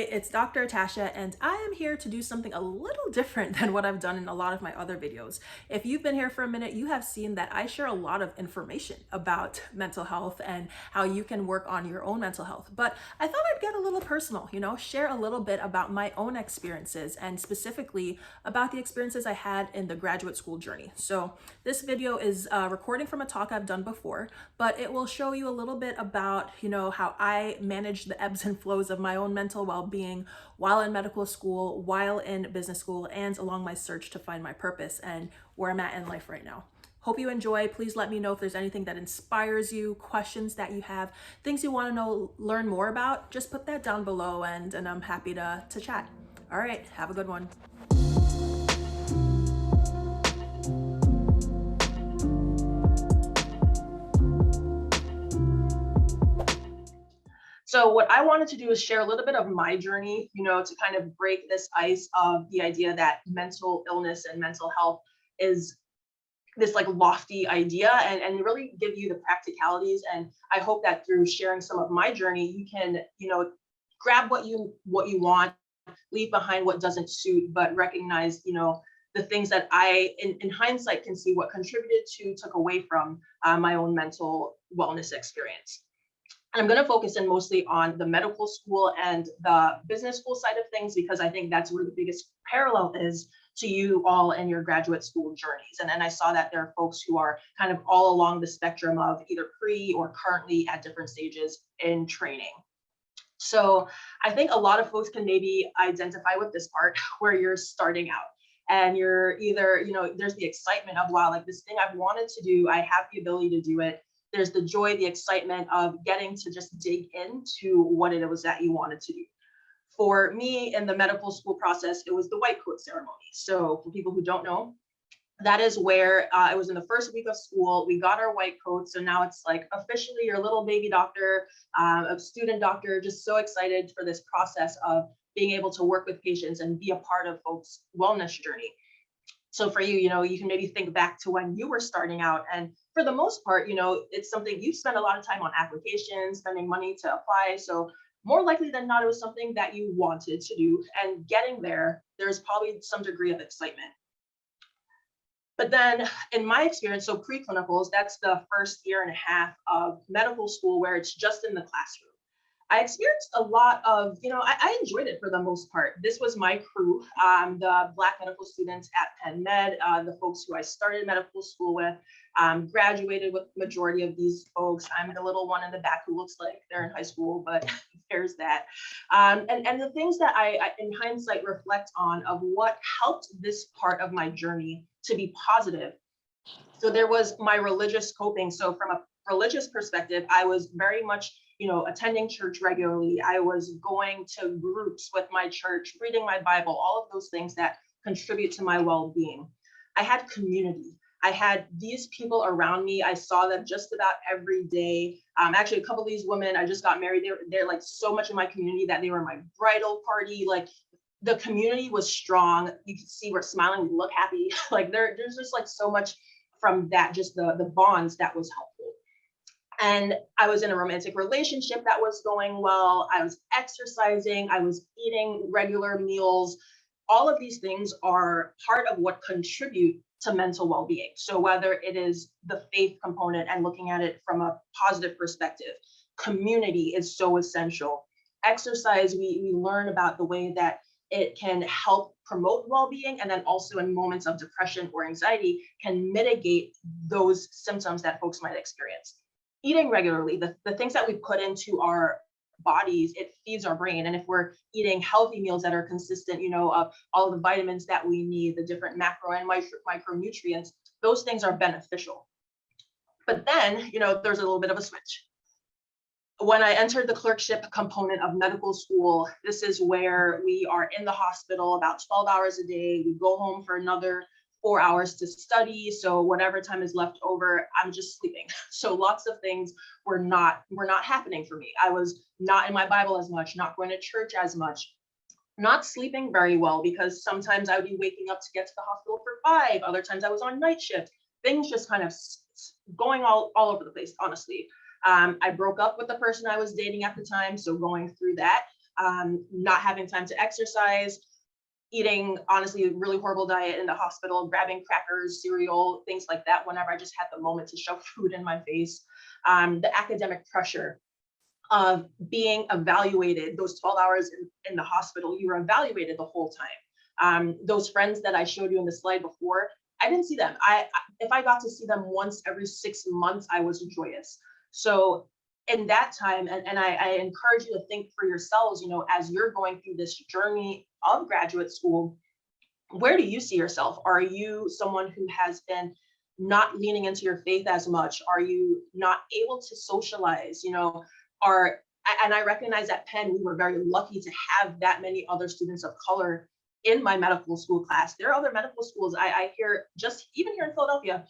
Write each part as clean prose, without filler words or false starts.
it's Dr. Tasha, and I am here to do something a little different than what I've done in a lot of my other videos. If you've been here for a minute, you have seen that I share a lot of information about mental health and how you can work on your own mental health. But I thought I'd get a little personal, share a little bit about my own experiences and specifically about the experiences I had in the graduate school journey. So this video is a recording from a talk I've done before, but it will show you a little bit about, how I manage the ebbs and flows of my own mental well-being while in medical school, while in business school, and along my search to find my purpose and where I'm at in life right now. Hope you enjoy. Please let me know if there's anything that inspires you, questions that you have, things you want to know, learn more about. Just put that down below and I'm happy to chat. All right, have a good one. So what I wanted to do is share a little bit of my journey, to kind of break this ice of the idea that mental illness and mental health is this like lofty idea and really give you the practicalities. And I hope that through sharing some of my journey, you can, grab what you want, leave behind what doesn't suit, but recognize, the things that I, in hindsight, can see what contributed to, took away from my own mental wellness experience. And I'm going to focus in mostly on the medical school and the business school side of things, because I think that's where the biggest parallel is to you all in your graduate school journeys. And I saw that there are folks who are kind of all along the spectrum of either pre or currently at different stages in training. So I think a lot of folks can maybe identify with this part where you're starting out. And you're either, there's the excitement of, wow, like this thing I've wanted to do, I have the ability to do it. There's the joy, the excitement of getting to just dig into what it was that you wanted to do. For me, in the medical school process, it was the white coat ceremony. So for people who don't know, that is where it was in the first week of school. We got our white coats. So now it's like officially your little baby doctor, a student doctor, just so excited for this process of being able to work with patients and be a part of folks' wellness journey. So for you, you can maybe think back to when you were starting out. And for the most part, it's something you spend a lot of time on applications, spending money to apply. So more likely than not, it was something that you wanted to do. And getting there, there's probably some degree of excitement. But then in my experience, so pre-clinicals, that's the first year and a half of medical school where it's just in the classroom. I experienced a lot of, I enjoyed it for the most part. This was my crew, the Black medical students at Penn Med, the folks who I started medical school with, graduated with the majority of these folks. I'm the little one in the back who looks like they're in high school, but there's that. And the things that I, in hindsight, reflect on of what helped this part of my journey to be positive. So there was my religious coping. So from a religious perspective, I was very much attending church regularly. I was going to groups with my church, reading my Bible, all of those things that contribute to my well-being. I had community. I had these people around me. I saw them just about every day. Actually, a couple of these women, I just got married. They're like so much in my community that they were my bridal party. Like the community was strong. You could see we're smiling, we look happy. Like there's just like so much from that, just the bonds that was helpful. And I was in a romantic relationship that was going well. I was exercising. I was eating regular meals. All of these things are part of what contribute to mental well-being. So whether it is the faith component and looking at it from a positive perspective, community is so essential. Exercise, we learn about the way that it can help promote well-being, and then also in moments of depression or anxiety can mitigate those symptoms that folks might experience. Eating regularly, the things that we put into our bodies, it feeds our brain. And if we're eating healthy meals that are consistent, of all the vitamins that we need, the different macro and micronutrients, those things are beneficial. But then, there's a little bit of a switch. When I entered the clerkship component of medical school, this is where we are in the hospital about 12 hours a day. We go home for another 4 hours to study. So whatever time is left over, I'm just sleeping. So lots of things were not happening for me. I was not in my Bible as much, not going to church as much, not sleeping very well, because sometimes I would be waking up to get to the hospital for 5. Other times I was on night shift. Things just kind of going all over the place, honestly. I broke up with the person I was dating at the time. So going through that, not having time to exercise, eating honestly a really horrible diet in the hospital, grabbing crackers, cereal, things like that whenever I just had the moment to shove food in my face. The academic pressure of being evaluated, those 12 hours in the hospital, you were evaluated the whole time. Those friends that I showed you in the slide before, I didn't see them. If I got to see them once every 6 months, I was joyous. So in that time, and I encourage you to think for yourselves, as you're going through this journey of graduate school, where do you see yourself? Are you someone who has been not leaning into your faith as much? Are you not able to socialize? Are and I recognize at Penn, we were very lucky to have that many other students of color in my medical school class. There are other medical schools. I hear, just even here in Philadelphia,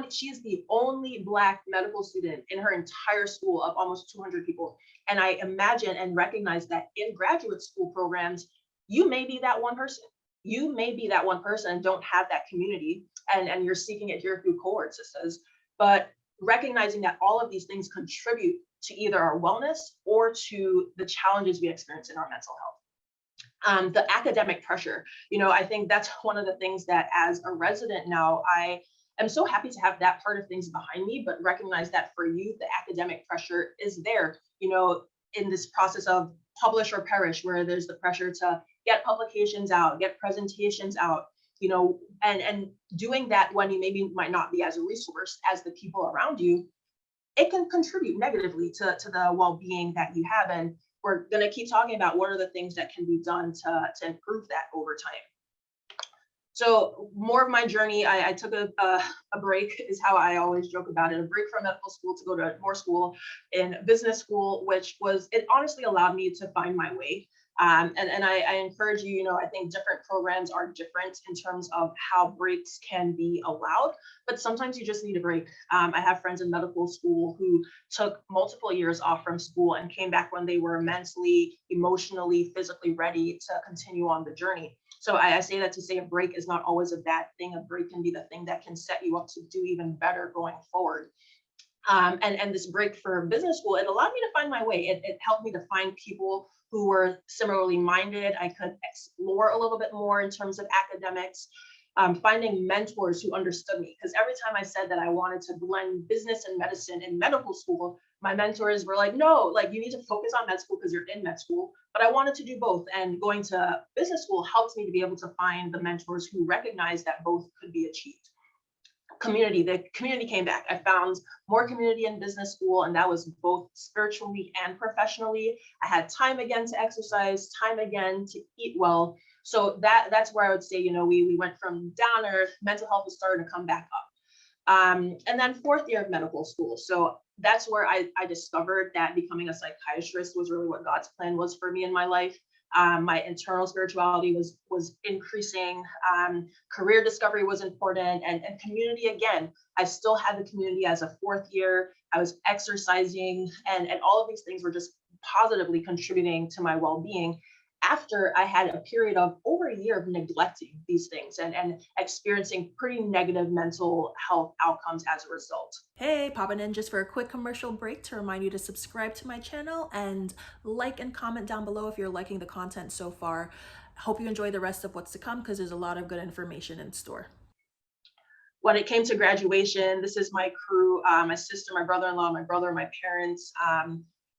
she is the only Black medical student in her entire school of almost 200 people. And I imagine and recognize that in graduate school programs, you may be that one person. You may be that one person and don't have that community, and you're seeking it here through cohort systems. But recognizing that all of these things contribute to either our wellness or to the challenges we experience in our mental health. The academic pressure, I think that's one of the things that as a resident now, I am so happy to have that part of things behind me, but recognize that for you, the academic pressure is there, in this process of publish or perish, where there's the pressure to get publications out, get presentations out, and doing that when you maybe might not be as a resource as the people around you, it can contribute negatively to the well-being that you have. And we're going to keep talking about what are the things that can be done to improve that over time. So more of my journey, I took a break, is how I always joke about it, a break from medical school to go to more school in business school, it honestly allowed me to find my way. And I encourage you, I think different programs are different in terms of how breaks can be allowed, but sometimes you just need a break. I have friends in medical school who took multiple years off from school and came back when they were mentally, emotionally, physically ready to continue on the journey. So I say that to say a break is not always a bad thing. A break can be the thing that can set you up to do even better going forward. And this break for business school, it allowed me to find my way. It helped me to find people who were similarly minded. I could explore a little bit more in terms of academics, finding mentors who understood me. Because every time I said that I wanted to blend business and medicine in medical school, my mentors were like, no, like you need to focus on med school because you're in med school. But I wanted to do both. And going to business school helped me to be able to find the mentors who recognized that both could be achieved. The community came back. I found more community in business school, and that was both spiritually and professionally. I had time again to exercise, time again to eat well. So that's where I would say, we went from downer, mental health was starting to come back up. And then fourth year of medical school. So that's where I discovered that becoming a psychiatrist was really what God's plan was for me in my life. My internal spirituality was increasing. Career discovery was important, and community again. I still had the community as a fourth year. I was exercising, and all of these things were just positively contributing to my well-being. After I had a period of over a year of neglecting these things and experiencing pretty negative mental health outcomes as a result. Hey, popping in just for a quick commercial break to remind you to subscribe to my channel and like and comment down below if you're liking the content so far. Hope you enjoy the rest of what's to come because there's a lot of good information in store. When it came to graduation, this is my crew, my sister, my brother-in-law, my brother, my parents.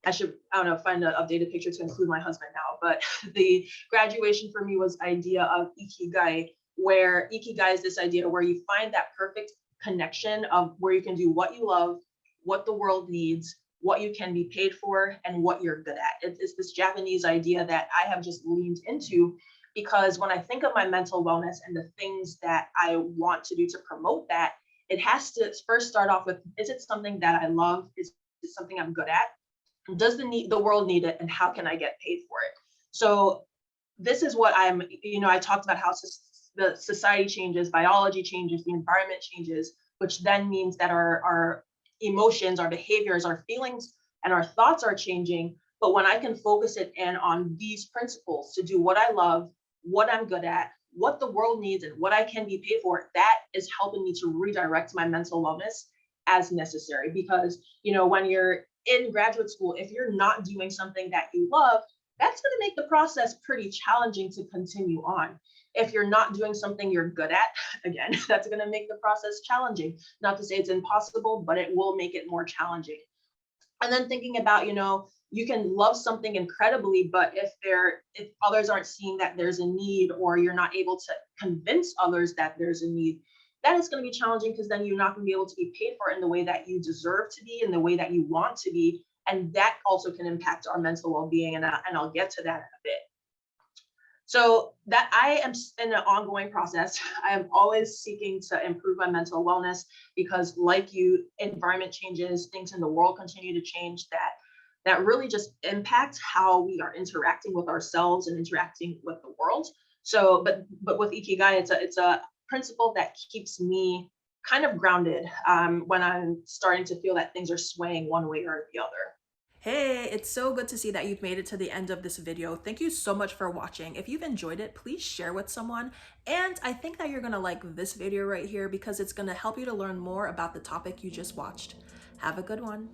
I don't know, find an updated picture to include my husband now, but the graduation for me was idea of Ikigai, where Ikigai is this idea where you find that perfect connection of where you can do what you love, what the world needs, what you can be paid for, and what you're good at. It's this Japanese idea that I have just leaned into, because when I think of my mental wellness and the things that I want to do to promote that, it has to first start off with, is it something that I love? Is it something I'm good at? Does the world need it, and how can I get paid for it? So this is what I talked about how the society changes, biology changes, the environment changes, which then means that our emotions, our behaviors, our feelings, and our thoughts are changing. But when I can focus it in on these principles to do what I love, what I'm good at, what the world needs, and what I can be paid for, that is helping me to redirect my mental wellness as necessary. Because, when you're in graduate school, if you're not doing something that you love, that's going to make the process pretty challenging to continue on. If you're not doing something you're good at, again, that's going to make the process challenging. Not to say it's impossible, but it will make it more challenging. And then thinking about, you can love something incredibly, but if others aren't seeing that there's a need, or you're not able to convince others that there's a need, that is going to be challenging, because then you're not going to be able to be paid for it in the way that you deserve to be, in the way that you want to be. And that also can impact our mental well-being. And I'll get to that in a bit. So that I am in an ongoing process. I am always seeking to improve my mental wellness, because like you, environment changes, things in the world continue to change, that really just impact how we are interacting with ourselves and interacting with the world. So, but with Ikigai, it's a principle that keeps me kind of grounded when I'm starting to feel that things are swaying one way or the other. Hey, it's so good to see that you've made it to the end of this video. Thank you so much for watching. If you've enjoyed it, please share with someone. And I think that you're gonna like this video right here, because it's gonna help you to learn more about the topic you just watched. Have a good one.